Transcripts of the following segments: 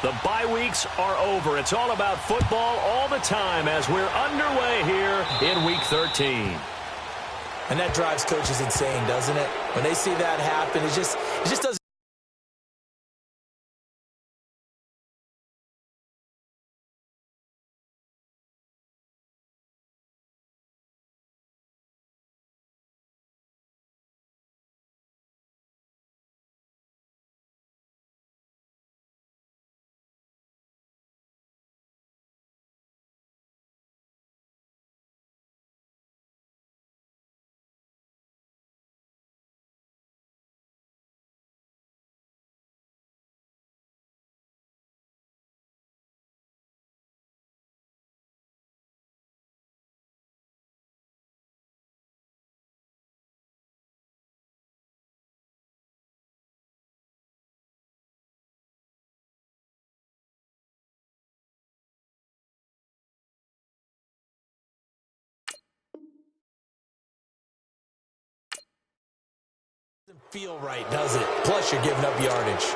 The bye weeks are over. It's all about football all the time as we're underway here in Week 13. And that drives coaches insane, doesn't it? When they see that happen, it just doesn't. Feel right, does it? Plus, you're giving up yardage.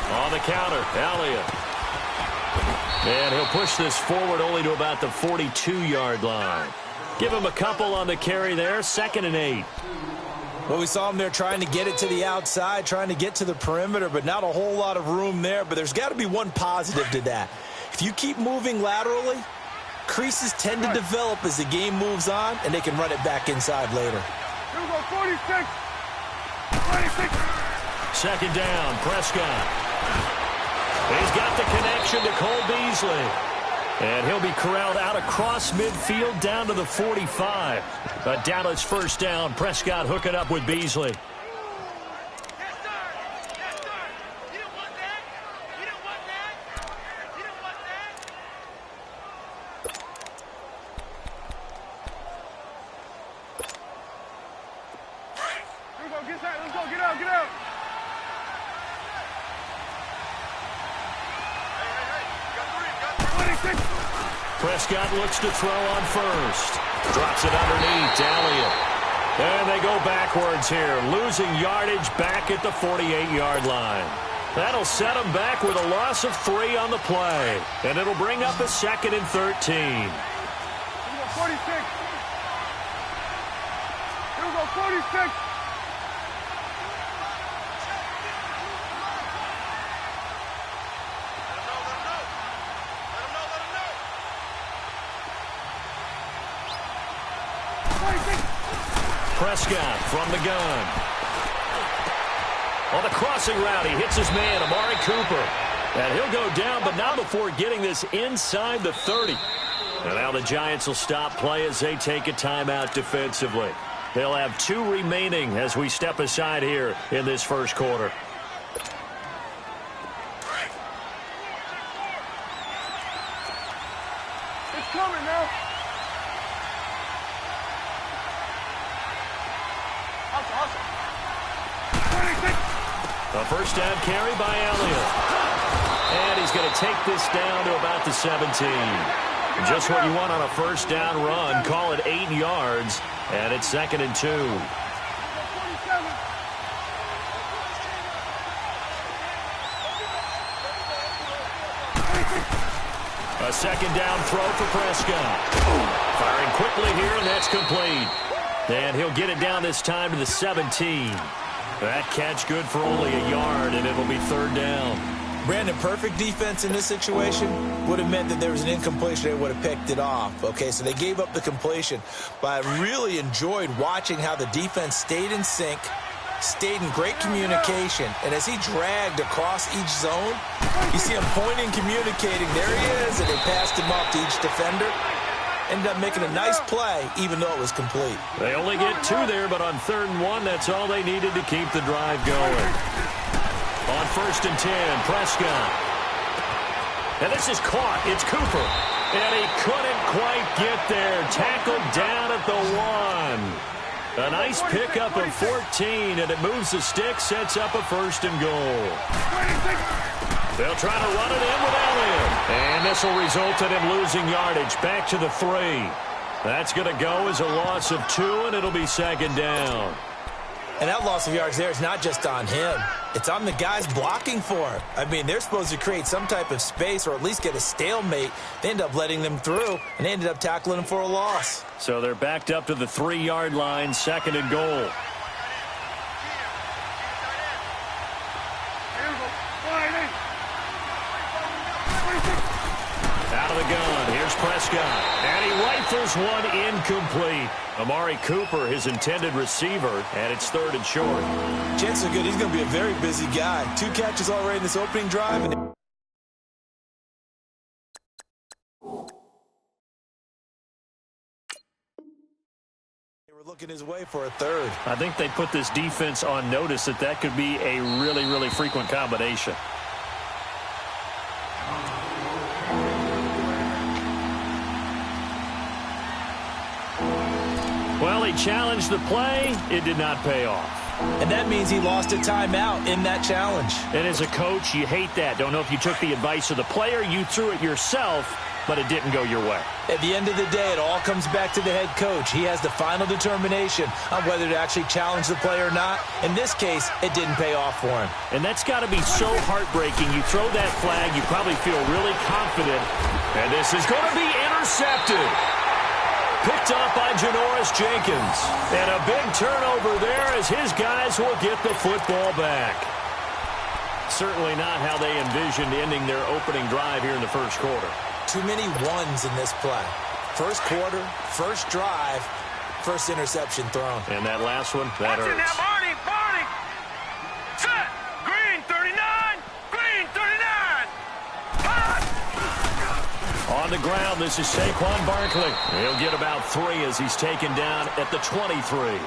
On the counter, Elliott. And he'll push this forward only to about the 42-yard line. Give him a couple on the carry there, 2nd and 8. Well, we saw him there trying to get it to the outside, trying to get to the perimeter, but not a whole lot of room there. But there's got to be one positive to that. If you keep moving laterally, creases tend to develop as the game moves on, and they can run it back inside later. Here we go, 46. 26. 2nd down, Prescott. He's got the connection to Cole Beasley. And he'll be corralled out across midfield down to the 45. A Dallas first down. Prescott hooking up with Beasley. Prescott looks to throw on first. Drops it underneath. Elliott. And they go backwards here. Losing yardage back at the 48-yard line. That'll set them back with a loss of 3 on the play. And it'll bring up a 2nd and 13. Here we go, 46. Here we go, 46. Prescott from the gun. On the crossing route, he hits his man, Amari Cooper. And he'll go down, but not before getting this inside the 30. And now the Giants will stop play as they take a timeout defensively. They'll have 2 remaining as we step aside here in this first quarter. It's coming now. A first down carry by Elliott. And he's going to take this down to about the 17. Just what you want on a first down run. Call it 8 yards. And it's 2nd and 2. A 2nd down throw for Prescott. Firing quickly here, and that's complete. And he'll get it down this time to the 17. That catch good for only a yard, and it'll be 3rd down. Brandon, perfect defense in this situation would have meant that there was an incompletion. They would have picked it off. Okay, so they gave up the completion. But I really enjoyed watching how the defense stayed in sync, stayed in great communication. And as he dragged across each zone, you see him pointing, communicating. There he is, and they passed him off to each defender. Ended up making a nice play, even though it was complete. They only get 2 there, but on 3rd and 1, that's all they needed to keep the drive going. On 1st and 10, Prescott. And this is caught. It's Cooper. And he couldn't quite get there. Tackled down at the 1. A nice pickup of 14, and it moves the stick, sets up a 1st and goal. They'll try to run it in with Elliott. And this will result in him losing yardage back to the 3. That's going to go as a loss of 2, and it'll be 2nd down. And that loss of yards there is not just on him. It's on the guys blocking for him. I mean, they're supposed to create some type of space or at least get a stalemate. They end up letting them through, and they ended up tackling him for a loss. So they're backed up to the 3-yard line, 2nd and goal. Out of the gun, here's Prescott. And he rifles one incomplete. Amari Cooper, his intended receiver, and it's 3rd and short. Chances are good he's going to be a very busy guy. 2 catches already in this opening drive. And they were looking his way for a 3rd. I think they put this defense on notice that could be a really, really frequent combination. Well, he challenged the play. It did not pay off. And that means he lost a timeout in that challenge. And as a coach, you hate that. Don't know if you took the advice of the player, you threw it yourself, but it didn't go your way. At the end of the day, it all comes back to the head coach. He has the final determination on whether to actually challenge the play or not. In this case, it didn't pay off for him. And that's got to be so heartbreaking. You throw that flag, you probably feel really confident. And this is going to be intercepted. Picked off by Janoris Jenkins. And a big turnover there as his guys will get the football back. Certainly not how they envisioned ending their opening drive here in the 1st quarter. Too many ones in this play. 1st quarter, 1st drive, 1st interception thrown. And that last one, that hurts. Now, Barney! Set! Green 39! Green 39! Hot! On the ground, this is Saquon Barkley. He'll get about 3 as he's taken down at the 23.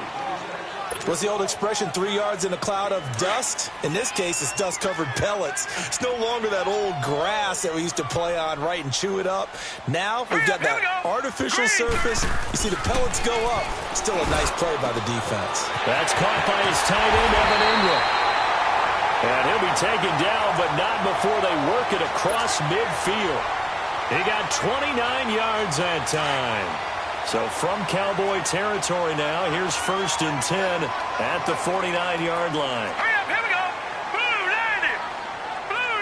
What's the old expression, 3 yards in a cloud of dust? In this case, it's dust-covered pellets. It's no longer that old grass that we used to play on, right, and chew it up. Now we've got that artificial surface. You see the pellets go up. Still a nice play by the defense. That's caught by his tight end, Evan Ingram. And he'll be taken down, but not before they work it across midfield. He got 29 yards that time. So from Cowboy territory now, here's 1st and 10 at the 49-yard line. Hurry up, here we go! Blue 90! Blue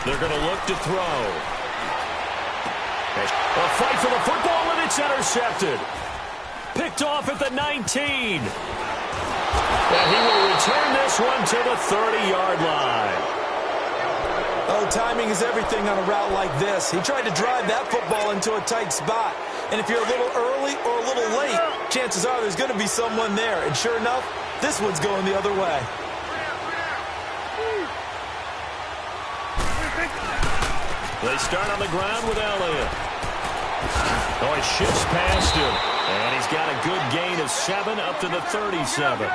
90! They're going to look to throw. A fight for the football, and it's intercepted. Picked off at the 19. And he will return this one to the 30-yard line. Oh, timing is everything on a route like this. He tried to drive that football into a tight spot. And if you're a little early or a little late, chances are there's going to be someone there. And sure enough, this one's going the other way. They start on the ground with Elliott. Oh, he shifts past him. And he's got a good gain of 7 up to the 37.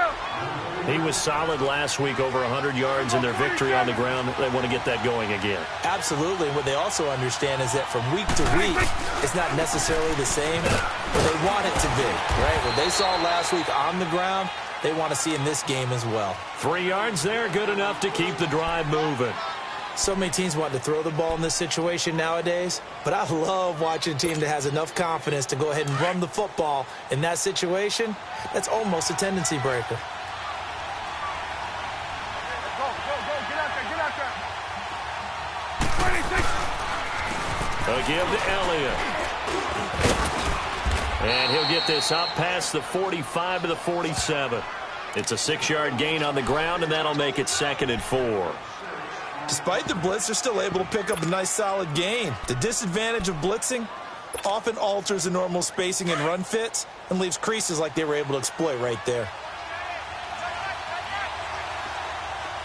He was solid last week, over 100 yards in their victory on the ground. They want to get that going again. Absolutely. What they also understand is that from week to week, it's not necessarily the same, but they want it to be, right? What they saw last week on the ground, they want to see in this game as well. 3 yards there, good enough to keep the drive moving. So many teams want to throw the ball in this situation nowadays, but I love watching a team that has enough confidence to go ahead and run the football. In that situation, that's almost a tendency breaker. They'll give to Elliott. And he'll get this up past the 45 to the 47. It's a 6-yard gain on the ground, and that'll make it 2nd and 4. Despite the blitz, they're still able to pick up a nice solid gain. The disadvantage of blitzing often alters the normal spacing and run fits and leaves creases like they were able to exploit right there.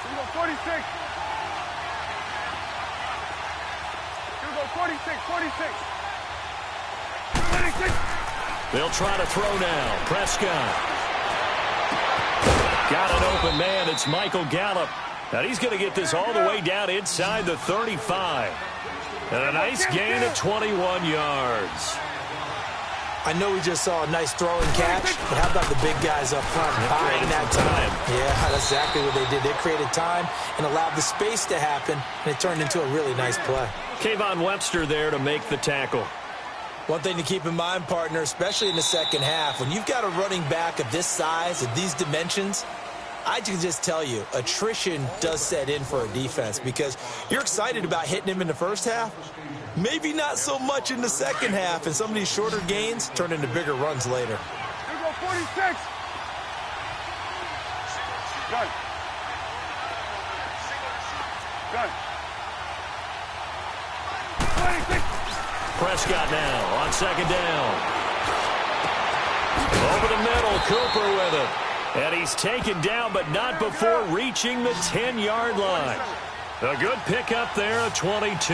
Here we go, 46. Here we go, 46, 46. 26. They'll try to throw now. Prescott. Got an open man. It's Michael Gallup. And he's going to get this all the way down inside the 35. And a nice gain of 21 yards. I know we just saw a nice throw and catch, but how about the big guys up front buying that time? Yeah, that's exactly what they did. They created time and allowed the space to happen, and it turned into a really nice play. Kayvon Webster there to make the tackle. One thing to keep in mind, partner, especially in the second half, when you've got a running back of this size, of these dimensions, I can just tell you, attrition does set in for a defense because you're excited about hitting him in the first half. Maybe not so much in the second half, and some of these shorter gains turn into bigger runs later. Here we go, 46. Gun. Gun. 26. Prescott now on second down. Over the middle, Cooper with it. And he's taken down, but not before reaching the 10-yard line. A good pickup there, a 22.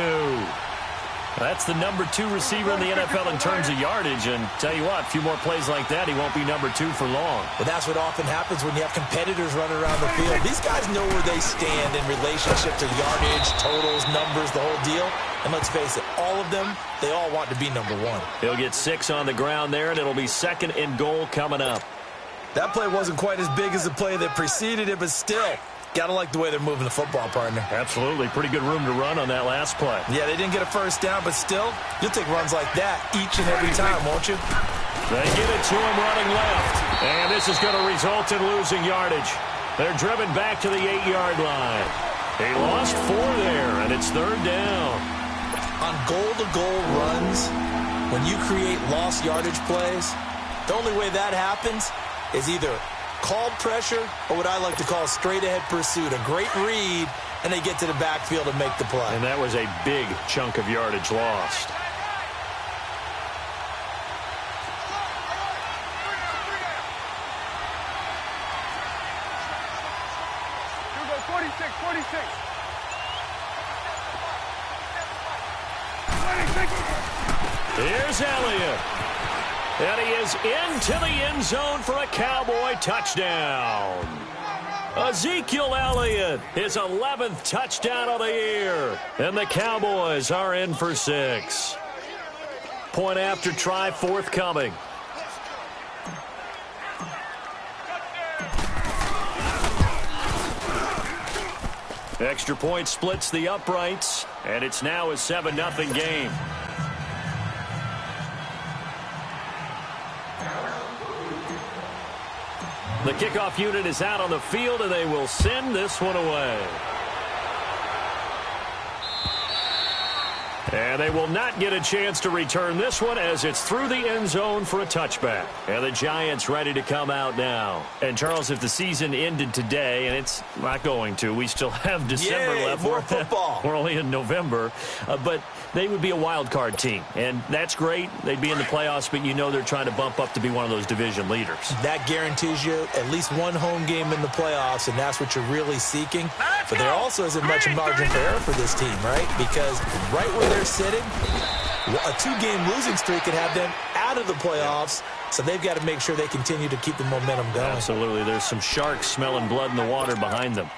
That's the number 2 receiver in the NFL in terms of yardage. And tell you what, a few more plays like that, he won't be number 2 for long. Well, that's what often happens when you have competitors running around the field. These guys know where they stand in relationship to yardage, totals, numbers, the whole deal. And let's face it, all of them, they all want to be number 1. He'll get 6 on the ground there, and it'll be 2nd and goal coming up. That play wasn't quite as big as the play that preceded it, but still, got to like the way they're moving the football, partner. Absolutely. Pretty good room to run on that last play. Yeah, they didn't get a first down, but still, you'll take runs like that each and every time, won't you? They get it to him running left. And this is going to result in losing yardage. They're driven back to the 8-yard line. They lost 4 there, and it's 3rd down. On goal-to-goal runs, when you create lost yardage plays, the only way that happens is either called pressure or what I like to call straight-ahead pursuit. A great read, and they get to the backfield and make the play. And that was a big chunk of yardage lost. Here we go, 46, 46. 26. Here's Elliott. And he is into the end zone for a Cowboy touchdown. Ezekiel Elliott, his 11th touchdown of the year. And the Cowboys are in for 6. Point after try forthcoming. Extra point splits the uprights, and it's now a 7-0 game. The kickoff unit is out on the field, and they will send this one away. And they will not get a chance to return this one as it's through the end zone for a touchback. And the Giants ready to come out now. And, Charles, if the season ended today, and it's not going to, we still have December left. More football. We're only in November. But they would be a wild card team. And that's great. They'd be in the playoffs, but you know they're trying to bump up to be one of those division leaders. That guarantees you at least one home game in the playoffs, and that's what you're really seeking. But there also isn't much margin for error for this team, right? Because right where they're sitting, a 2-game losing streak could have them out of the playoffs, so they've got to make sure they continue to keep the momentum going. Absolutely. There's some sharks smelling blood in the water behind them.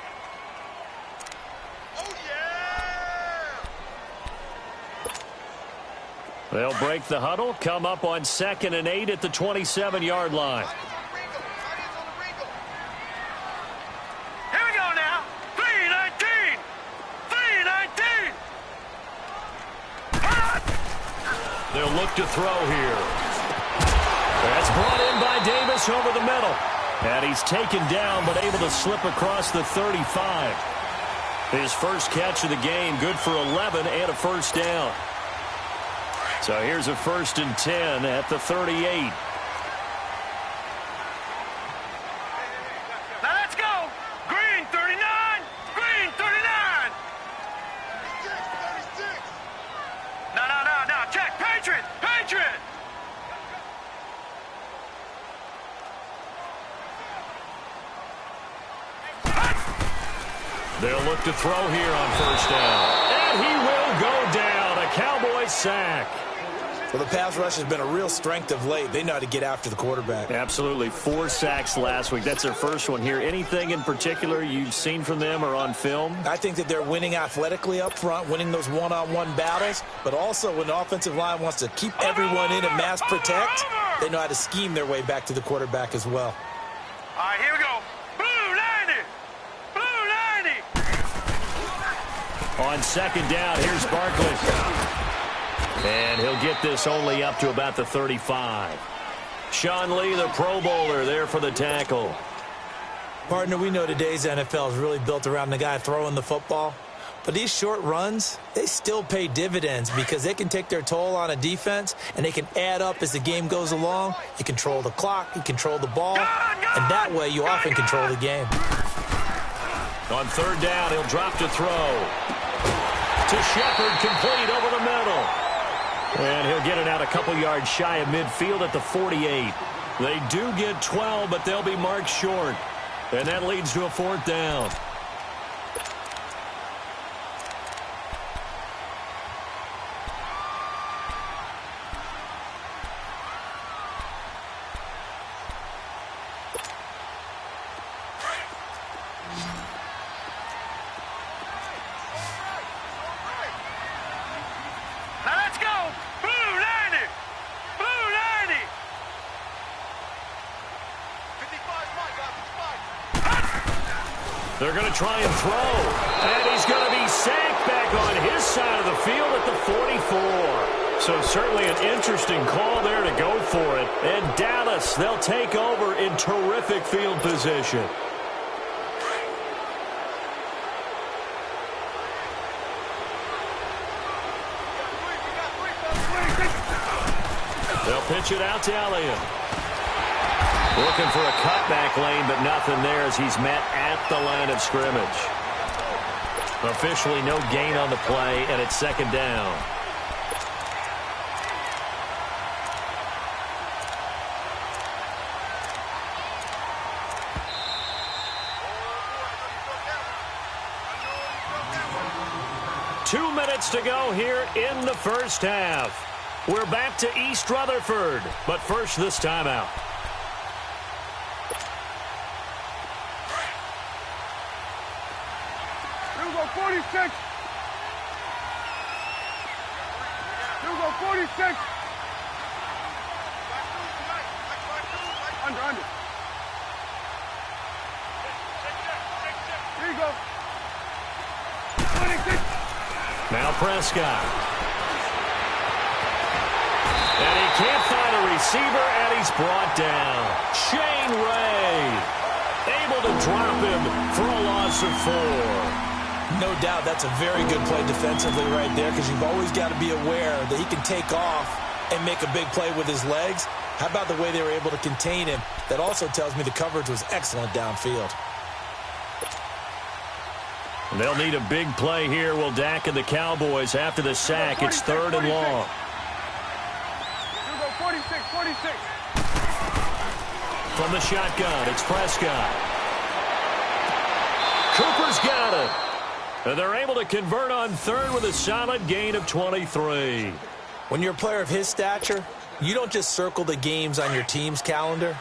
They'll break the huddle, come up on 2nd and 8 at the 27-yard line. Here we go now. 3-19. 3-19. They'll look to throw here. That's brought in by Davis over the middle. And he's taken down, but able to slip across the 35. His first catch of the game, good for 11 and a first down. So here's a 1st and 10 at the 38. Now let's go. Green 39. Green 39. No. Check. Patriot. Patriot. They'll look to throw here on 1st down. And he will go down. A Cowboy sack. Well, the pass rush has been a real strength of late. They know how to get after the quarterback. Absolutely. 4 sacks last week. That's their first one here. Anything in particular you've seen from them or on film? I think that they're winning athletically up front, winning those one-on-one battles, but also when the offensive line wants to keep everyone in and mass protect, they know how to scheme their way back to the quarterback as well. All right, here we go. Blue 90! Blue 90! On second down, here's Barkley. And he'll get this only up to about the 35. Sean Lee, the Pro Bowler, there for the tackle. Partner, we know today's NFL is really built around the guy throwing the football. But these short runs, they still pay dividends because they can take their toll on a defense, and they can add up as the game goes along. You control the clock, you control the ball, and that way you often control the game. On third down, he'll drop to throw. To Shepard, complete over the middle. And he'll get it out a couple yards shy of midfield at the 48. They do get 12, but they'll be marked short. And that leads to a 4th down. They're going to try and throw. And he's going to be sacked back on his side of the field at the 44. So certainly an interesting call there to go for it. And Dallas, they'll take over in terrific field position. They'll pitch it out to Elliott. Looking for a cutback lane, but nothing there as he's met at the line of scrimmage. Officially no gain on the play, and it's second down. Two minutes to go here in the first half. We're back to East Rutherford, but first this timeout. Here we go, 46. Here we go, 46. Under. Here you go. 26. Now Prescott. And he can't find a receiver, and he's brought down. Shane Ray able to drop him for a loss of 4. No doubt that's a very good play defensively right there, because you've always got to be aware that he can take off and make a big play with his legs. How about the way they were able to contain him? That also tells me the coverage was excellent downfield. They'll need a big play here, will Dak and the Cowboys after the sack. It's 3rd and long. 46. From the shotgun, it's Prescott. Cooper's got it. And they're able to convert on 3rd with a solid gain of 23. When you're a player of his stature, you don't just circle the games on your team's calendar.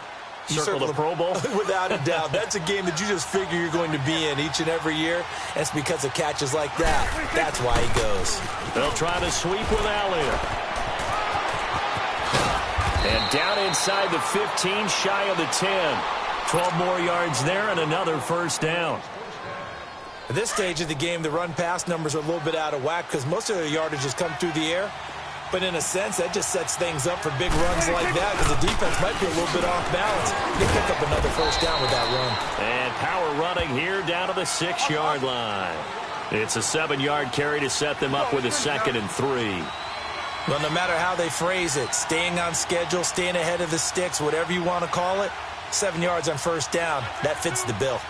You Circle the Pro Bowl? Without a doubt. That's a game that you just figure you're going to be in each and every year. And it's because of catches like that. That's why he goes. They'll try to sweep with Elliott. And down inside the 15, shy of the 10. 12 more yards there and another 1st down. At this stage of the game, the run-pass numbers are a little bit out of whack because most of their yardage has come through the air. But in a sense, that just sets things up for big runs like that because the defense might be a little bit off balance. They pick up another 1st down with that run. And power running here down to the 6-yard line. It's a 7-yard carry to set them up with a 2nd and 3. Well, no matter how they phrase it, staying on schedule, staying ahead of the sticks, whatever you want to call it, 7 yards on 1st down, that fits the bill.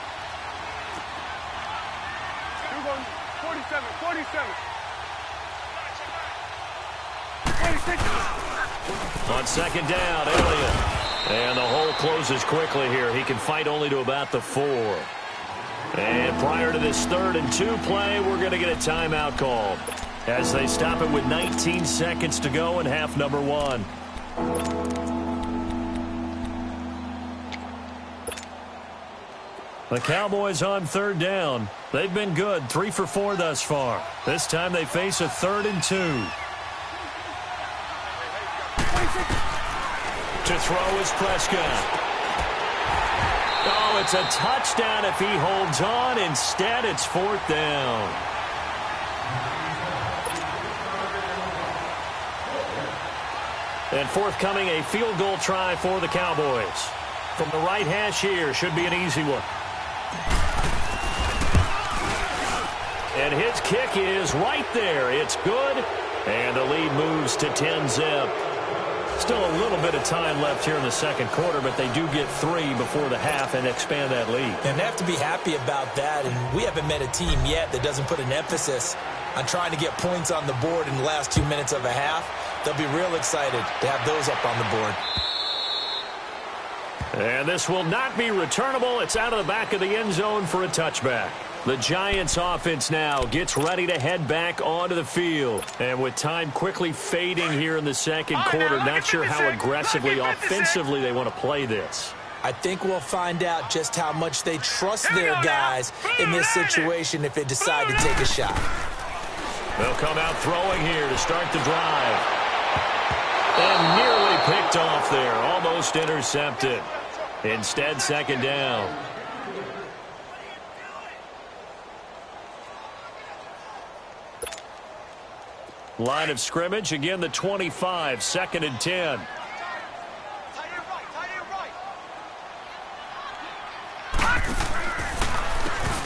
Here we go, 47. On 2nd down, Elliott. And the hole closes quickly here. He can fight only to about the 4. And prior to this 3rd and 2 play, we're going to get a timeout called. as they stop it with 19 seconds to go in half number one. The Cowboys on third down. They've been good, 3 for 4 thus far. This time they face a 3rd and 2. To throw is Prescott. Oh, it's a touchdown if he holds on. Instead, it's 4th down. And forthcoming, a field goal try for the Cowboys. From the right hash here, should be an easy one. And his kick is right there. It's good. And the lead moves to 10-zip. Still a little bit of time left here in the second quarter, but they do get 3 before the half and expand that lead. And they have to be happy about that. And we haven't met a team yet that doesn't put an emphasis on trying to get points on the board in the last 2 minutes of a half. They'll be real excited to have those up on the board. And this will not be returnable. It's out of the back of the end zone for a touchback. The Giants offense now gets ready to head back onto the field. And with time quickly fading here in the second quarter, not sure how aggressively, offensively they want to play this. I think we'll find out just how much they trust their guys in this situation if they decide to take a shot. They'll come out throwing here to start the drive. And nearly picked off there, almost intercepted. Instead, second down. Line of scrimmage, again the 25, 2nd and 10.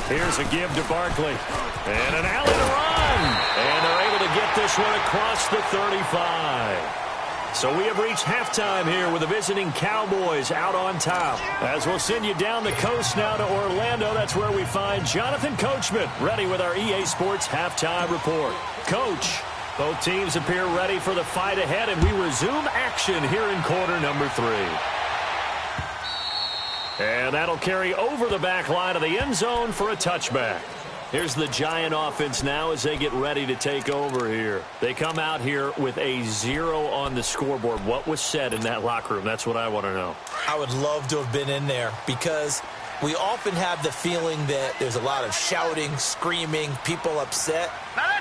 Here's a give to Barkley. And an alley to run. And they're able to get this one across the 35. So we have reached halftime here with the visiting Cowboys out on top. As we'll send you down the coast now to Orlando, that's where we find Jonathan Coachman, ready with our EA Sports halftime report. Coach, both teams appear ready for the fight ahead, and we resume action here in quarter number 3. And that'll carry over the back line of the end zone for a touchback. Here's the Giant offense now as they get ready to take over here. They come out here with a 0 on the scoreboard. What was said in that locker room? That's what I want to know. I would love to have been in there because we often have the feeling that there's a lot of shouting, screaming, people upset.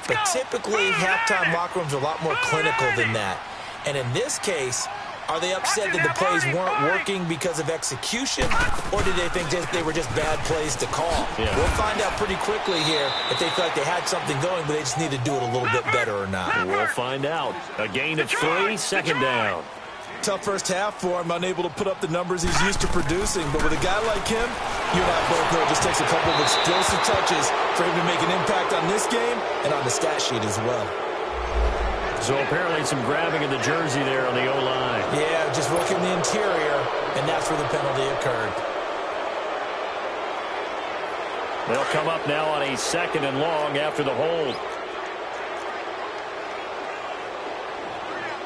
But typically, halftime locker rooms are a lot more clinical than that. And in this case, are they upset that the plays weren't working because of execution, or did they think they were just bad plays to call? Yeah. We'll find out pretty quickly here if they feel like they had something going, but they just need to do it a little bit better or not. We'll find out. A gain of 3, second down. Tough first half for him, unable to put up the numbers he's used to producing. But with a guy like him, you and I both know it just takes a couple of explosive touches for him to make an impact on this game and on the stat sheet as well. So apparently some grabbing of the jersey there on the O-line. Yeah, just working the interior, and that's where the penalty occurred. They'll come up now on a 2nd and long after the hold.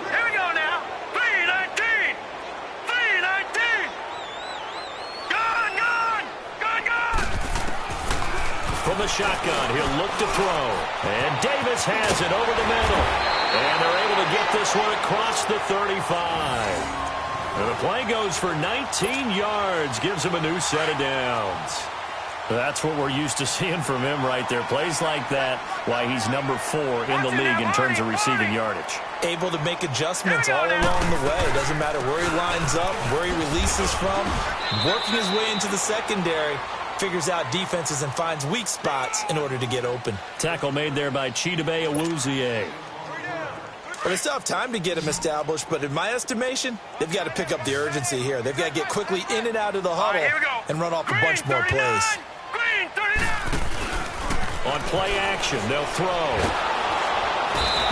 Here we go now. 3-19. 3-19. Gone. From the shotgun, he'll look to throw. And Davis has it over the middle. And they're able to get this one across the 35. And the play goes for 19 yards, gives him a new set of downs. That's what we're used to seeing from him right there. Plays like that, why he's number 4 in the league in terms of receiving yardage. Able to make adjustments all along the way. It doesn't matter where he lines up, where he releases from. Working his way into the secondary, figures out defenses and finds weak spots in order to get open. Tackle made there by Chidobe Awuzie. Well, they still have time to get him established, but in my estimation, they've got to pick up the urgency here. They've got to get quickly in and out of the huddle and run off a bunch more plays. Green, 39. On play action, they'll throw.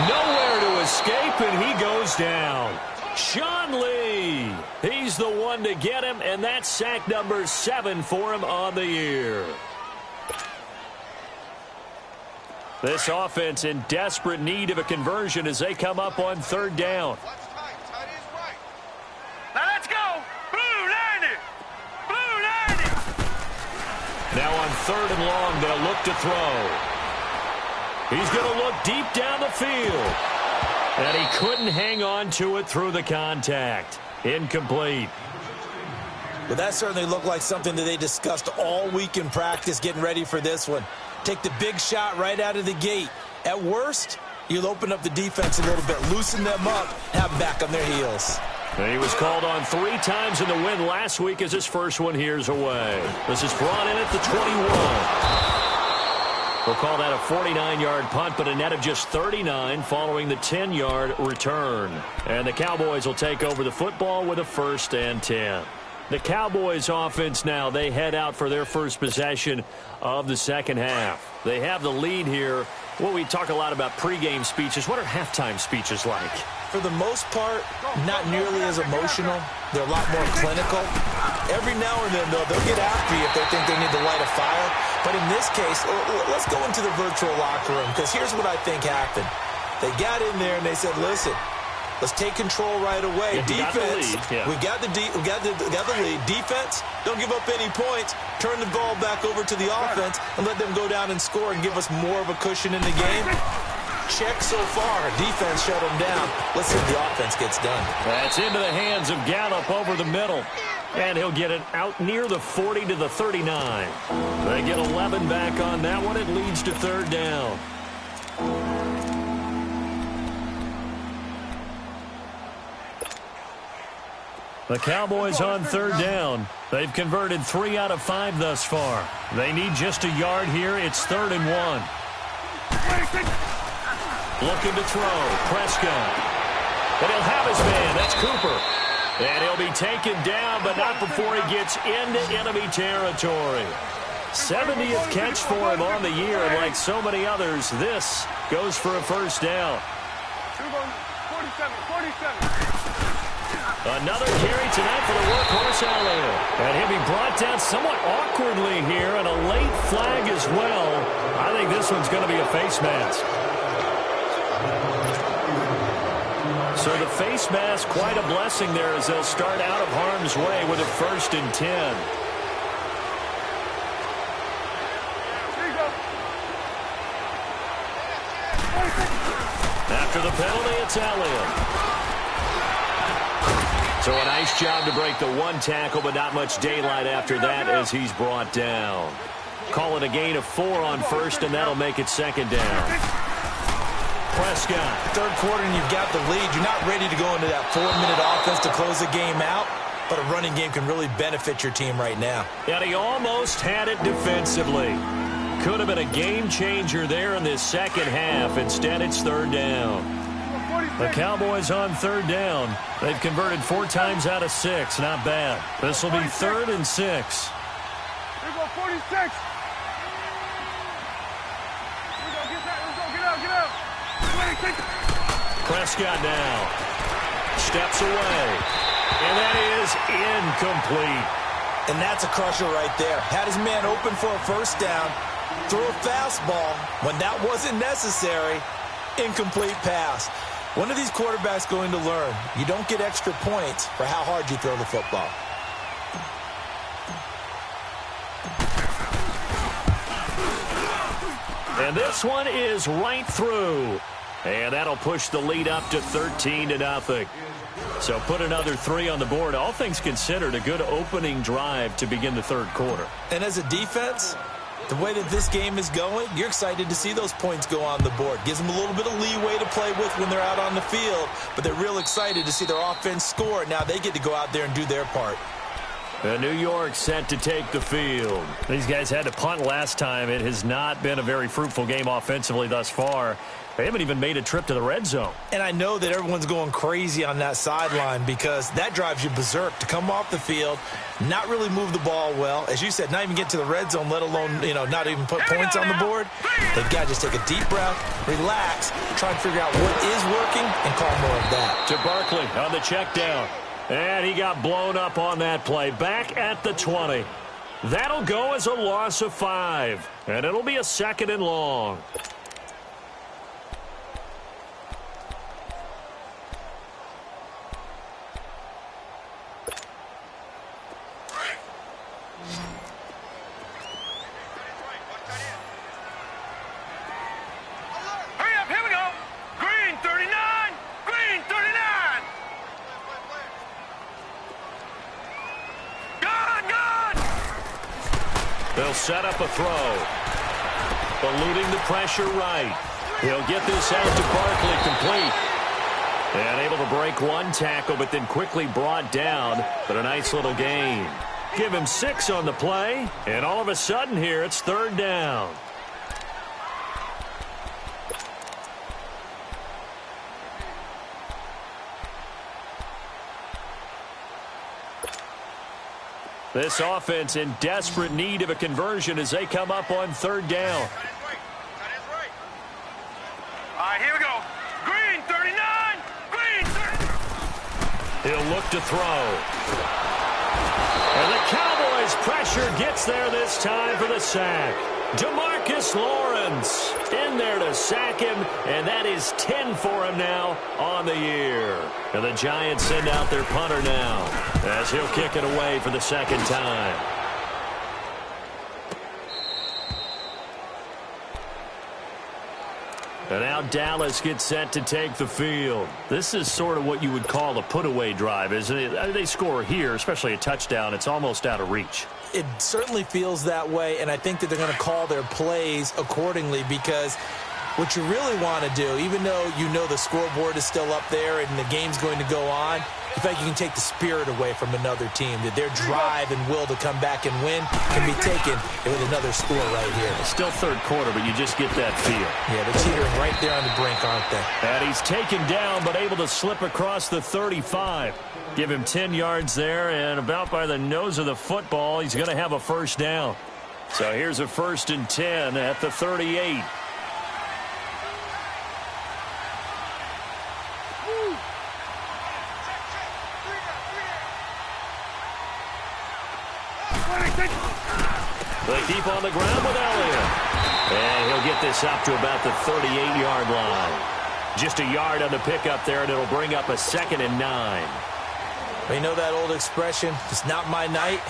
Nowhere to escape, and he goes down. Sean Lee, he's the one to get him, and that's sack number 7 for him on the year. This offense in desperate need of a conversion as they come up on 3rd down. Now let's go. Blue 90. Blue 90. Now on 3rd and long, they'll look to throw. He's going to look deep down the field. And he couldn't hang on to it through the contact. Incomplete. Well, that certainly looked like something that they discussed all week in practice getting ready for this one. Take the big shot right out of the gate. At worst, you'll open up the defense a little bit, loosen them up, have them back on their heels. And he was called on 3 times in the win last week as his first one here's away. This is brought in at the 21. We'll call that a 49-yard punt, but a net of just 39 following the 10-yard return. And the Cowboys will take over the football with a 1st and 10. The Cowboys offense now, they head out for their first possession of the second half. They have the lead here. Well, we talk a lot about pregame speeches. What are halftime speeches like? For the most part, not nearly as emotional. They're a lot more clinical. Every now and then, though, they'll get after you if they think they need to light a fire. But in this case, let's go into the virtual locker room, because here's what I think happened. They got in there and they said, listen, let's take control right away. Defense, we got the lead. Defense, don't give up any points. Turn the ball back over to the offense and let them go down and score and give us more of a cushion in the game. Check so far. Defense shut them down. Let's see if the offense gets done. That's into the hands of Gallup over the middle. And he'll get it out near the 40 to the 39. They get 11 back on that one. It leads to 3rd down. The Cowboys on 3rd down. They've converted 3 out of 5 thus far. They need just a yard here. It's 3rd and 1. Looking to throw. Prescott. And he'll have his man. That's Cooper. And he'll be taken down, but not before he gets into enemy territory. 70th catch for him on the year, and like so many others, this goes for a 1st down. 47. Another carry tonight for the workhorse Elliott. And he'll be brought down somewhat awkwardly here, and a late flag as well. I think this one's going to be a face mask. So the face mask, quite a blessing there as they'll start out of harm's way with a 1st and 10. After the penalty, it's Elliott. So a nice job to break the 1 tackle, but not much daylight after that as he's brought down. Call it a gain of 4 on 1st, and that'll make it 2nd down. Prescott. 3rd quarter and you've got the lead. You're not ready to go into that 4-minute offense to close the game out, but a running game can really benefit your team right now. And he almost had it defensively. Could have been a game changer there in this second half. Instead, it's 3rd down. The Cowboys on 3rd down. They've converted 4 times out of 6. Not bad. This will be 3rd and 6. Here we go, 46. Here we go, get out. 26. Prescott now. Steps away. And that is incomplete. And that's a crusher right there. Had his man open for a 1st down. Threw a fastball when that wasn't necessary. Incomplete pass. One of these quarterbacks going to learn, you don't get extra points for how hard you throw the football. And this one is right through. And that'll push the lead up to 13-0. So put another 3 on the board. All things considered, a good opening drive to begin the 3rd quarter. And as a defense, the way that this game is going, you're excited to see those points go on the board. Gives them a little bit of leeway to play with when they're out on the field, but they're real excited to see their offense score. Now they get to go out there and do their part. And New York set to take the field. These guys had to punt last time. It has not been a very fruitful game offensively thus far. They haven't even made a trip to the red zone. And I know that everyone's going crazy on that sideline because that drives you berserk to come off the field, not really move the ball well. As you said, not even get to the red zone, let alone, not even put points on the board. They've got to just take a deep breath, relax, try and figure out what is working, and call more of that. To Barkley on the check down. And he got blown up on that play. Back at the 20. That'll go as a loss of 5. And it'll be a 2nd and long. They'll set up a throw. Eluding the pressure right. He'll get this out to Barkley complete. And able to break one tackle, but then quickly brought down. But a nice little gain. Give him 6 on the play. And all of a sudden here, it's 3rd down. This offense in desperate need of a conversion as they come up on 3rd down. All right, here we go. Green, 39. Green, 39. He'll look to throw. And the Cowboys' pressure gets there this time for the sack. DeMarcus Lawrence in there to sack him, and that is 10 for him now on the year. And the Giants send out their punter now as he'll kick it away for the 2nd time. And now Dallas gets set to take the field. This is sort of what you would call a put-away drive, isn't it? They score here, especially a touchdown. It's almost out of reach. It certainly feels that way, and I think that they're going to call their plays accordingly because what you really want to do, even though you know the scoreboard is still up there and the game's going to go on, in fact, you can take the spirit away from another team, that their drive and will to come back and win can be taken with another score right here. It's still 3rd quarter, but you just get that feel. Yeah, they're teetering right there on the brink, aren't they? And he's taken down, but able to slip across the 35. Give him 10 yards there, and about by the nose of the football, he's going to have a 1st down. So here's a 1st and 10 at the 38. They keep on the ground with Elliott. And he'll get this up to about the 38-yard line. Just a yard on the pickup there, and it'll bring up a 2nd and 9. You know that old expression, it's not my night?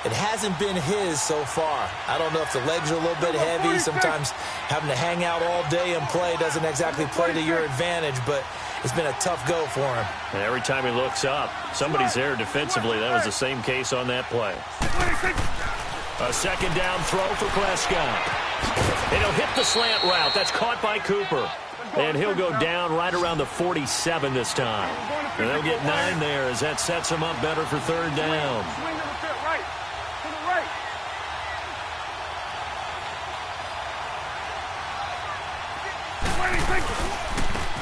It hasn't been his so far. I don't know if the legs are a little bit heavy. Sometimes having to hang out all day and play doesn't exactly play to your advantage, but it's been a tough go for him. And every time he looks up, somebody's there defensively. That was the same case on that play. A 2nd down throw for Prescott. And he'll hit the slant route. That's caught by Cooper. And he'll go down right around the 47 this time. And they'll get 9 there as that sets him up better for 3rd down.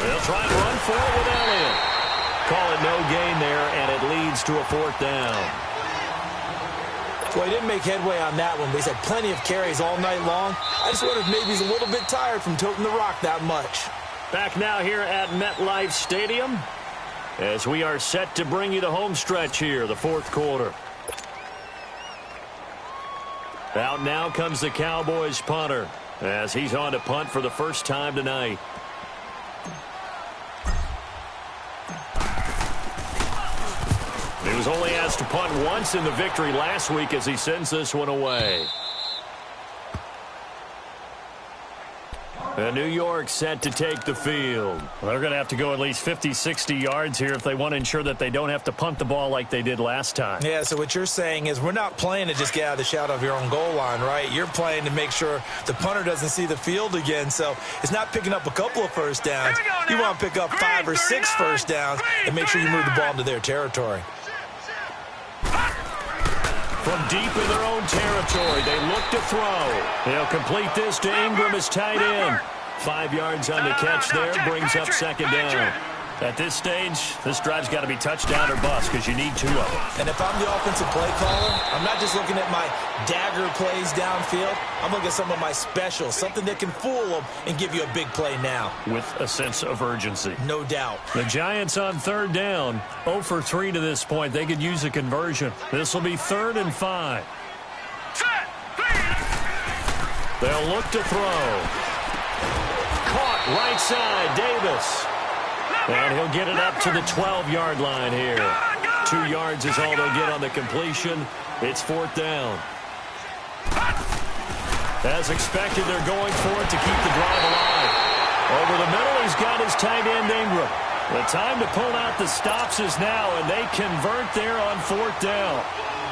They'll try and run forward with Elliott. Call it no gain there, and it leads to a 4th down. Well, he didn't make headway on that one, but he's had plenty of carries all night long. I just wonder if maybe he's a little bit tired from toting the rock that much. Back now here at MetLife Stadium as we are set to bring you the home stretch here, the 4th quarter. Out now comes the Cowboys punter as he's on to punt for the 1st time tonight. He was only asked to punt once in the victory last week as he sends this one away. And New York set to take the field. Well, they're going to have to go at least 50, 60 yards here if they want to ensure that they don't have to punt the ball like they did last time. Yeah, so what you're saying is we're not playing to just get out of the shadow of your own goal line, right? You're playing to make sure the punter doesn't see the field again. So it's not picking up a couple of 1st downs. You want to pick up 5 or 6 1st downs and make sure you move the ball into their territory. From deep in their own territory, they look to throw. They'll complete this to Ingram as tight end. 5 yards on the catch there, brings up 2nd down. At this stage, this drive's got to be touchdown or bust because you need 2 of them. And if I'm the offensive play caller, I'm not just looking at my dagger plays downfield. I'm looking at some of my specials, something that can fool them and give you a big play now. With a sense of urgency. No doubt. The Giants on 3rd down, 0 for 3 to this point. They could use a conversion. This will be 3rd and 5. They'll look to throw. Caught right side, Davis. And he'll get it up to the 12-yard line here. 2 yards is all they'll get on the completion. It's 4th down. As expected, they're going for it to keep the drive alive. Over the middle, he's got his tight end, Ingram. The time to pull out the stops is now, and they convert there on 4th down.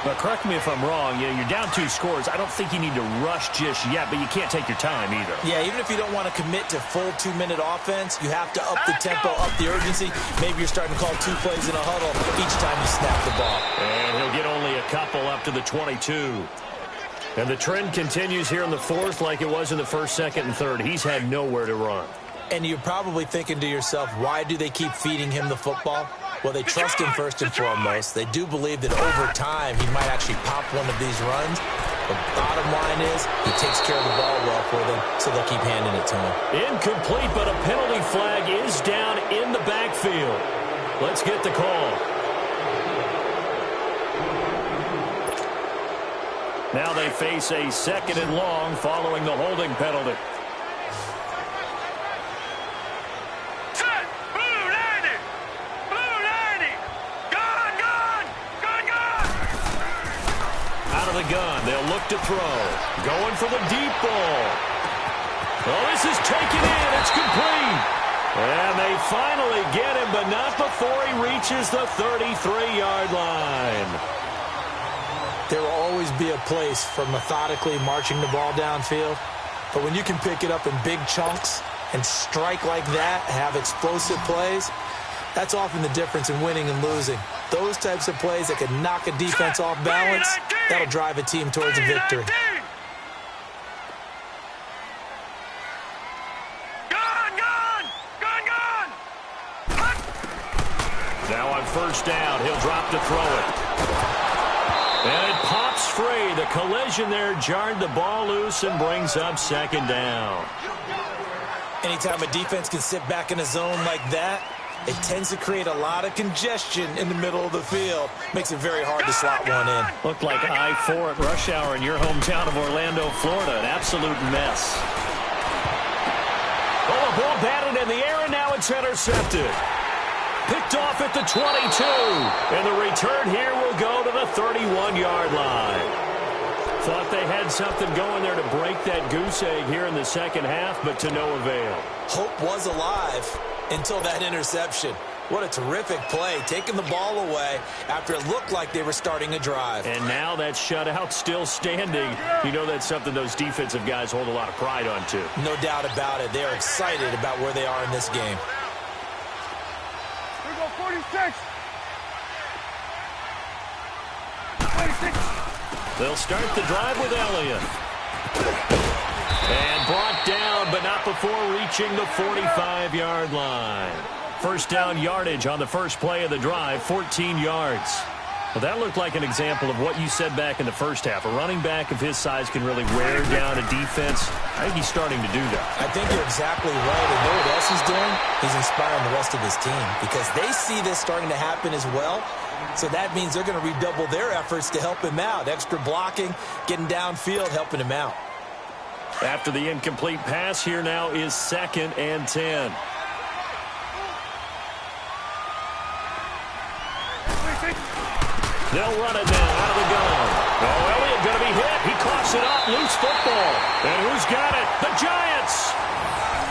But correct me if I'm wrong, you're down 2 scores. I don't think you need to rush just yet, but you can't take your time either. Yeah, even if you don't want to commit to full 2-minute offense, you have to up the tempo, up the urgency. Maybe you're starting to call 2 plays in a huddle each time you snap the ball. And he'll get only a couple up to the 22. And the trend continues here in the 4th like it was in the 1st, 2nd, and 3rd. He's had nowhere to run. And you're probably thinking to yourself, why do they keep feeding him the football? Well, they trust him first and foremost. They do believe that over time he might actually pop one of these runs. The bottom line is he takes care of the ball well for them, so they'll keep handing it to him. Incomplete, but a penalty flag is down in the backfield. Let's get the call. Now they face a 2nd and long following the holding penalty. The gun. They'll look to throw. Going for the deep ball. Oh, this is taken in. It's complete. And they finally get him, but not before he reaches the 33-yard line. There will always be a place for methodically marching the ball downfield. But when you can pick it up in big chunks and strike like that, have explosive plays, that's often the difference in winning and losing. Those types of plays that can knock a defense off balance, that'll drive a team towards a victory. Now on 1st down, he'll drop to throw it. And it pops free. The collision there jarred the ball loose and brings up 2nd down. Anytime a defense can sit back in a zone like that, it tends to create a lot of congestion in the middle of the field. Makes it very hard to slot one in. Looked like I-4 at rush hour in your hometown of Orlando, Florida. An absolute mess. Oh, a ball batted in the air, and now it's intercepted. Picked off at the 22. And the return here will go to the 31-yard line. Thought they had something going there to break that goose egg here in the 2nd half, but to no avail. Hope was alive until that interception. What a terrific play, taking the ball away after it looked like they were starting a drive. And now that shutout still standing. You know that's something those defensive guys hold a lot of pride on, too. No doubt about it. They're excited about where they are in this game. Here we go, 46. 26. They'll start the drive with Elliott. And brought down, but not before reaching the 45-yard line. 1st down yardage on the first play of the drive, 14 yards. Well, that looked like an example of what you said back in the 1st half. A running back of his size can really wear down a defense. I think he's starting to do that. I think you're exactly right. And know what else he's doing? He's inspiring the rest of his team because they see this starting to happen as well. So that means they're going to redouble their efforts to help him out. Extra blocking, getting downfield, helping him out. After the incomplete pass, here now is 2nd and 10. They'll run it now out of the gun. Oh, Elliott going to be hit. He coughs it up. Loose football. And who's got it? The Giants.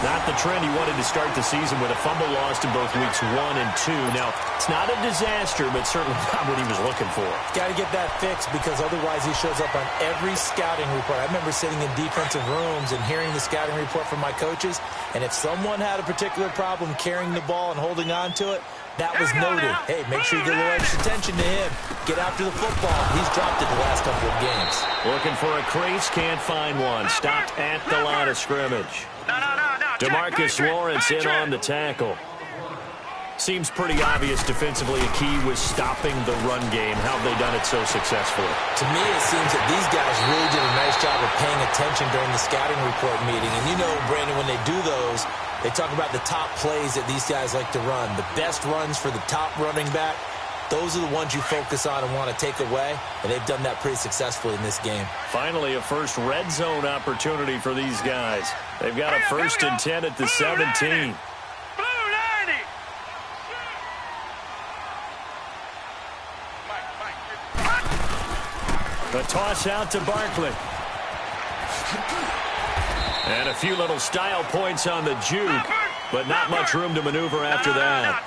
Not the trend he wanted to start the season with a fumble lost in both weeks 1 and 2. Now, it's not a disaster, but certainly not what he was looking for. Got to get that fixed because otherwise he shows up on every scouting report. I remember sitting in defensive rooms and hearing the scouting report from my coaches, and if someone had a particular problem carrying the ball and holding on to it, that was noted. Hey, make sure you get a little extra attention to him. Get after the football. He's dropped it the last couple of games. Looking for a crease, can't find one. Stopped at the line of scrimmage. DeMarcus Lawrence in on the tackle. Seems pretty obvious defensively a key was stopping the run game. How have they done it so successfully? To me, it seems that these guys really did a nice job of paying attention during the scouting report meeting. And you know, Brandon, when they do those, they talk about the top plays that these guys like to run. The best runs for the top running back, those are the ones you focus on and want to take away. And they've done that pretty successfully in this game. Finally, a first red zone opportunity for these guys. They've got a 1st and 10 at the 17. The toss out to Barkley. And a few little style points on the juke, but not much room to maneuver after that.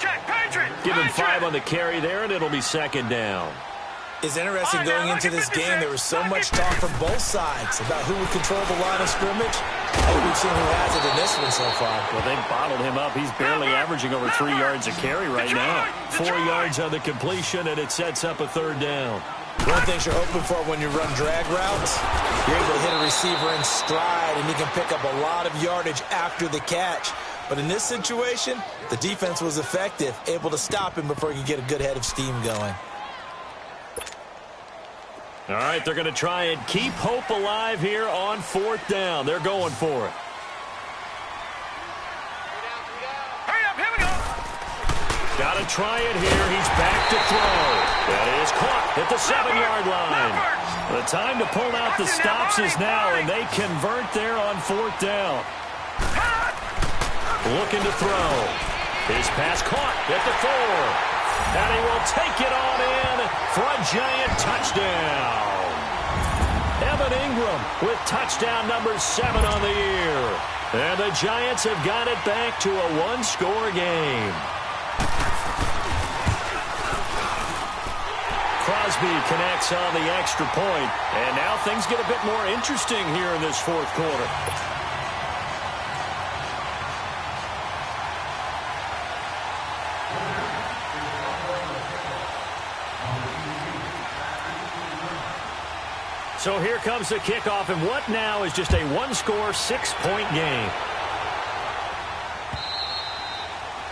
Give him 5 on the carry there, and it'll be 2nd down. It's interesting going into this game, there was so much talk from both sides about who would control the line of scrimmage. I think we've seen who has it in this one so far. Well, they bottled him up. He's barely averaging over 3 yards a carry right now. 4 yards on the completion, and it sets up a third down. One of the things you're hoping for when you run drag routes, you're able to hit a receiver in stride, and he can pick up a lot of yardage after the catch. But in this situation, the defense was effective, able to stop him before he could get a good head of steam going. All right, they're going to try and keep hope alive here on 4th down. They're going for it. Hurry up, here we go. Got to try it here. He's back to throw. That is caught at the 7-yard line. The time to pull out the stops is now, and they convert there on 4th down. Looking to throw. His pass caught at the 4. And he will take it on in for a giant touchdown. Evan Ingram with touchdown number 7 on the year. And the Giants have got it back to a 1-score game. Crosby connects on the extra point. And now things get a bit more interesting here in this 4th quarter. So here comes the kickoff, and what now is just a 1-score, 6-point game.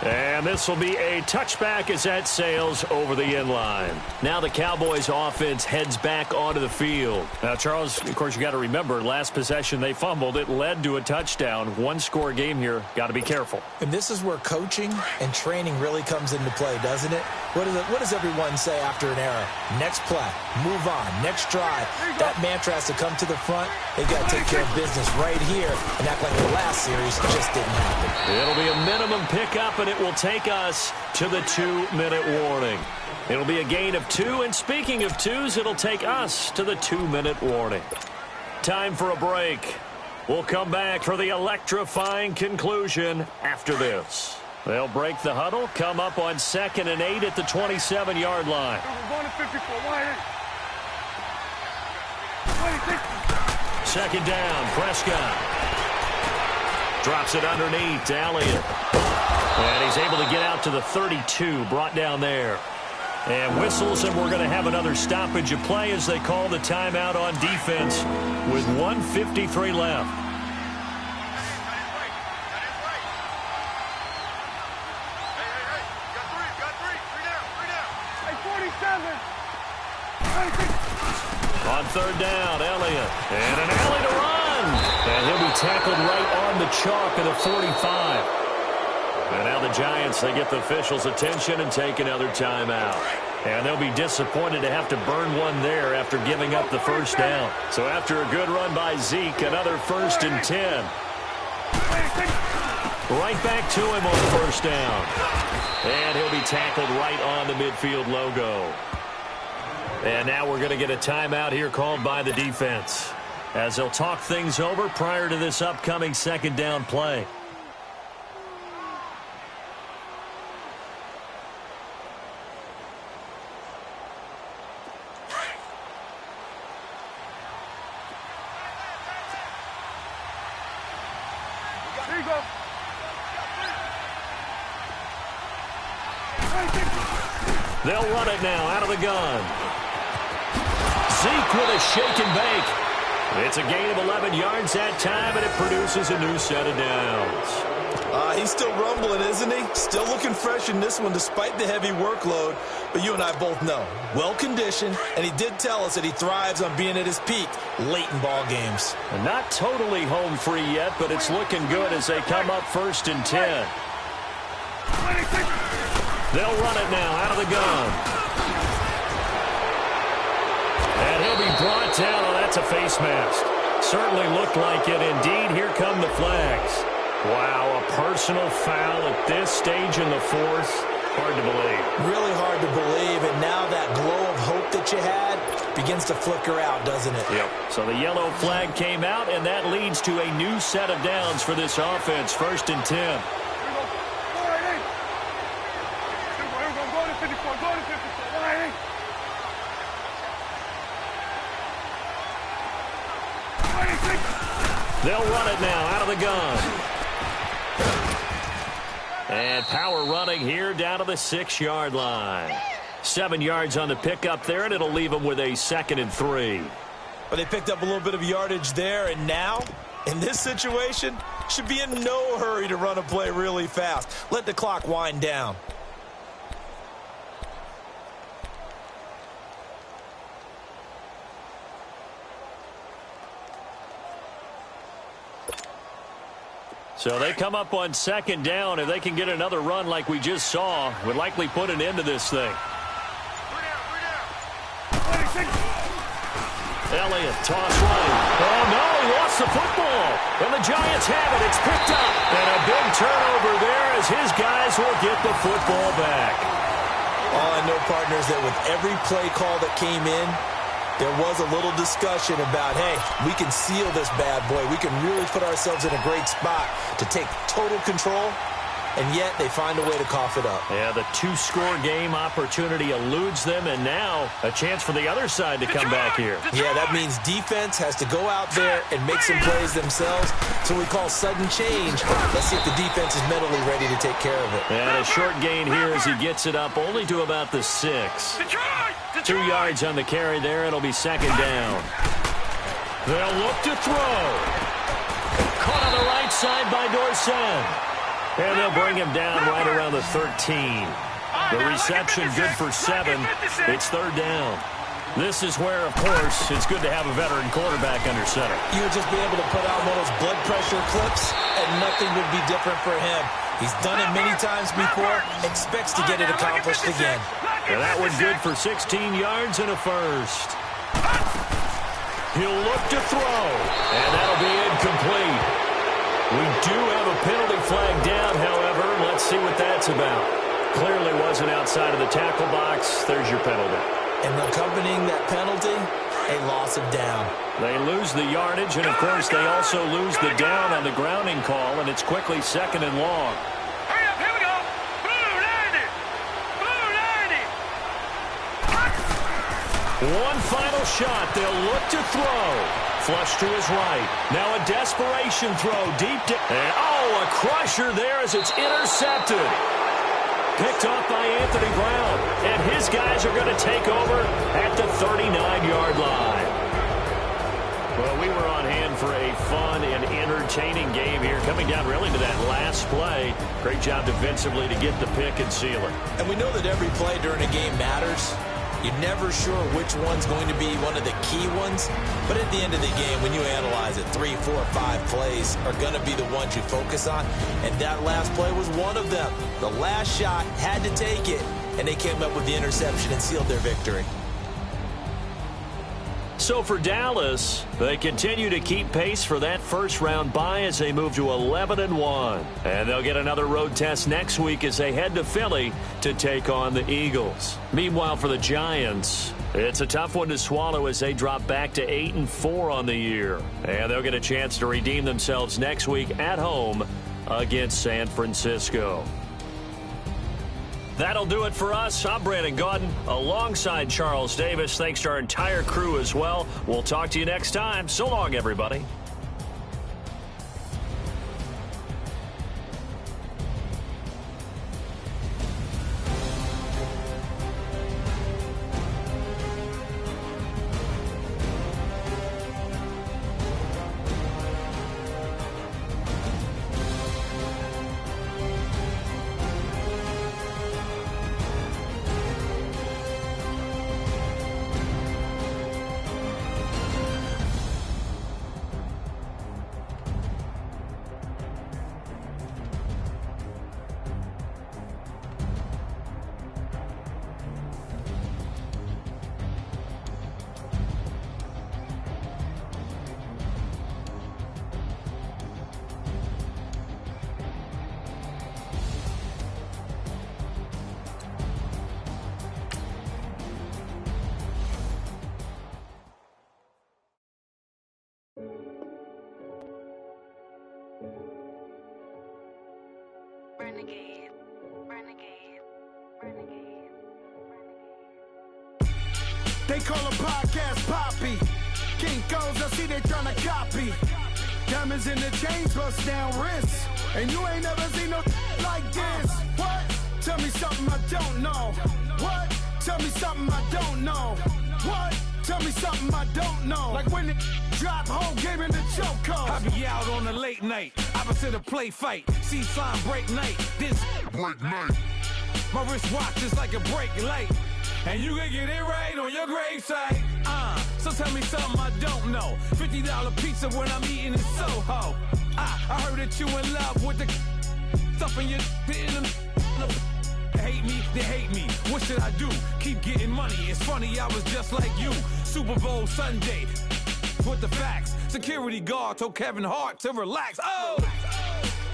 And this will be a touchback as that sails over the end line. Now the Cowboys offense heads back onto the field. Now, Charles, of course, you got to remember, last possession they fumbled. It led to a touchdown. 1-score game here. Got to be careful. And this is where coaching and training really comes into play, doesn't it? What does everyone say after an error? Next play, move on, next drive. That mantra has to come to the front. They've got to take care of business right here and act like the last series just didn't happen. It'll be a minimum pickup, and it will take us to the 2-minute warning. It'll be a gain of 2, and speaking of 2s, it'll take us to the 2-minute warning. Time for a break. We'll come back for the electrifying conclusion after this. They'll break the huddle, come up on 2nd and 8 at the 27-yard line. Second down, Prescott. Drops it underneath to Elliott. And he's able to get out to the 32, brought down there. And whistles, and we're going to have another stoppage of play as they call the timeout on defense with 1:53 left. On 3rd down, Elliott. And an alley to run. And he'll be tackled right on the chalk of the 45. And now the Giants, they get the officials' attention and take another timeout. And they'll be disappointed to have to burn one there after giving up the first down. So after a good run by Zeke, another 1st and 10. Right back to him on 1st down. And he'll be tackled right on the midfield logo. And now we're going to get a timeout here called by the defense as they'll talk things over prior to this upcoming 2nd down play. There you go. They'll run it now out of the gun. Zeke with a shake and bake. It's a gain of 11 yards that time, and it produces a new set of downs. He's still rumbling, isn't he? Still looking fresh in this one despite the heavy workload. But you and I both know, well-conditioned, and he did tell us that he thrives on being at his peak late in ball games. And not totally home free yet, but it's looking good as they come up 1st and 10. They'll run it now out of the gun. And he'll be brought down. Oh, that's a face mask. Certainly looked like it. Indeed, here come the flags. Wow, a personal foul at this stage in the 4th. Hard to believe. Really hard to believe, and now that glow of hope that you had begins to flicker out, doesn't it? Yep. So the yellow flag came out, and that leads to a new set of downs for this offense. 1st and 10. They'll run it now out of the gun. And power running here down to the 6-yard line. 7 yards on the pickup there, and it'll leave them with a 2nd and 3. But they picked up a little bit of yardage there, and now, in this situation, should be in no hurry to run a play really fast. Let the clock wind down. So they come up on 2nd down. If they can get another run like we just saw, would likely put an end to this thing. Elliott, toss right. Oh, no, he lost the football. And the Giants have it. It's picked up. And a big turnover there as his guys will get the football back. All I know, partners, that with every play call that came in, there was a little discussion about, hey, we can seal this bad boy. We can really put ourselves in a great spot to take total control, and yet they find a way to cough it up. Yeah, the 2-score game opportunity eludes them, and now a chance for the other side to come back here. Yeah, that means defense has to go out there and make some plays themselves. So we call sudden change. Let's see if the defense is mentally ready to take care of it. And a short gain here as he gets it up only to about the 6. 2 yards on the carry there. It'll be 2nd down. They'll look to throw. Caught on the right side by Dorsett. And they'll bring him down right around the 13. The reception good for 7. It's 3rd down. This is where, of course, it's good to have a veteran quarterback under center. You would just be able to put out one of those blood pressure clips, and nothing would be different for him. He's done it many times before, expects to get it accomplished again. And that one good for 16 yards and a 1st. He'll look to throw, and that'll be incomplete. We do have a penalty flag down, however. Let's see what that's about. Clearly wasn't outside of the tackle box. There's your penalty. And accompanying that penalty, a loss of down. They lose the yardage, and, of course, they also lose the down on the grounding call, and it's quickly 2nd and long. Hurry up, here we go. Blue 90. Blue 90. One final shot. They'll look to throw. Flush to his right. Now a desperation throw deep down. Oh, a crusher there as it's intercepted. Picked off by Anthony Brown. And his guys are going to take over at the 39-yard line. Well, we were on hand for a fun and entertaining game here. Coming down really to that last play. Great job defensively to get the pick and seal it. And we know that every play during a game matters. You're never sure which one's going to be one of the key ones. But at the end of the game, when you analyze it, 3, 4, 5 plays are going to be the ones you focus on. And that last play was one of them. The last shot had to take it, and they came up with the interception and sealed their victory. So for Dallas, they continue to keep pace for that first-round bye as they move to 11-1. And they'll get another road test next week as they head to Philly to take on the Eagles. Meanwhile, for the Giants, it's a tough one to swallow as they drop back to 8-4 on the year. And they'll get a chance to redeem themselves next week at home against San Francisco. That'll do it for us. I'm Brandon Gaudin alongside Charles Davis. Thanks to our entire crew as well. We'll talk to you next time. So long, everybody. Renegade, renegade, renegade, renegade. They call him Podcast Poppy. Kinkos, I see they tryna copy. Diamonds in the chains, bust down wrists. And you ain't never seen no like this. What? Tell me something I don't know. What? Tell me something I don't know. What? Tell me something I don't know. Like when it drop, whole game in the chokehold. I be out on a late night, opposite a play fight. See sign break night, this break night. My wristwatch is like a brake light, and you can get it right on your gravesite. So tell me something I don't know. $50 pizza when I'm eating in Soho. I heard that you in love with the stuff in your hate me, they hate me. What should I do? Keep getting money. It's funny, I was just like you. Super Bowl Sunday with the facts. Security guard told Kevin Hart to relax. Oh!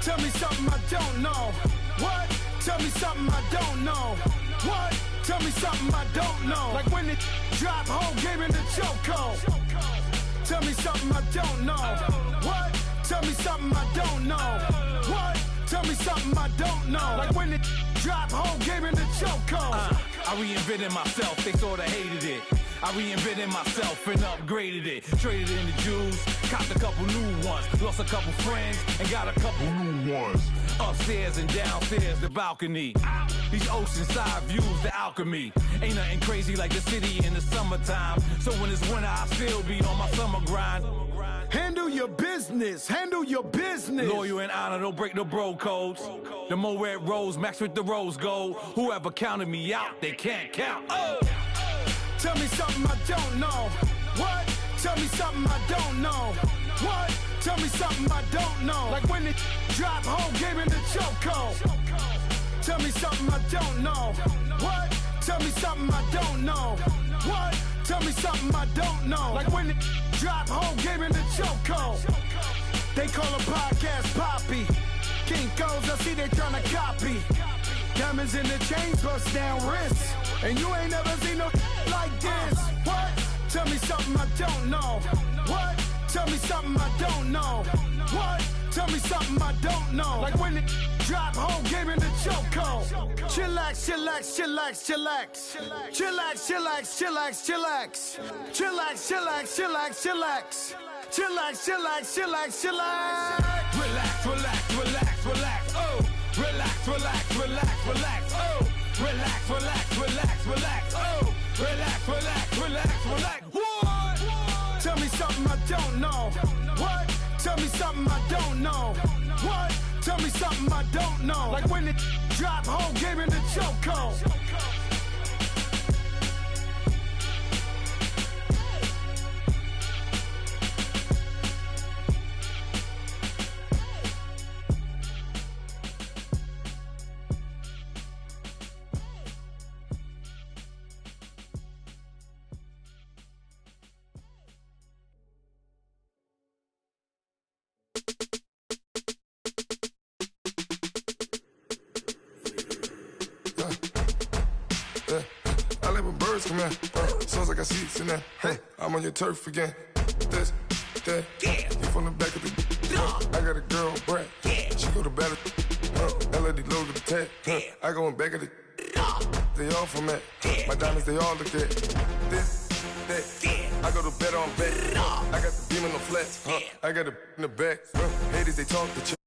Tell me something I don't know. What? Tell me something I don't know. What? Tell me something I don't know. Like when it drop, whole game in the chokehold. Tell me something I don't know. What? Tell me something I don't know. What? Tell me something I don't know. Like when it drop, whole game in the chokehold. I reinvented myself, they sorta hated it. I reinvented myself and upgraded it. Traded in the Jews, copped a couple new ones. Lost a couple friends and got a couple new ones. Upstairs and downstairs, the balcony. These oceanside views, the alchemy. Ain't nothing crazy like the city in the summertime. So when it's winter, I still be on my summer grind. Handle your business, handle your business. Loyal and honor, don't break the bro codes. The more red rose, max with the rose gold. Whoever counted me out, they can't count. Oh! Tell me something I don't know. What? Tell me something I don't know. What? Tell me something I don't know. Like when it drop, whole game in the chokehold. Tell me something I don't know. What? Tell me something I don't know. What? Tell me something I don't know. Like when it drop, whole game in the chokehold. They call a podcast Poppy. Kinkos, I see they tryna copy. Diamonds in the chains, bust down wrists. And you ain't never seen no like this. What? Tell me something I don't know. What? Tell me something I don't know. What? Tell me something I don't know. Like when it drop, whole game in the chokehold. Chillax, chillax, chillax, chillax. Chillax, chillax, chillax, chillax. Chillax, chillax, chillax, chillax. Chillax, chillax, chillax, chillax. Relax, relax, relax, relax, oh. Relax, relax, relax, relax, oh. Relax, relax, relax, relax, oh. Relax, relax, relax, relax. What? Tell me something I don't know. What? Tell me something I don't know. What? Tell me something I don't know. Like when it drop, whole game in the chokehold. Come here, sounds like I see seats in there. Hey, I'm on your turf again. This, that, yeah. You from the back of the. I got a girl, Brad. Yeah. She go to battle. LED low to the tag. Yeah. I go in back of the. They all from that. Yeah. My diamonds, they all look at. This, that. Yeah. I go to bed on bed. I got the beam in the flat. I got the in the back. Haters, they talk the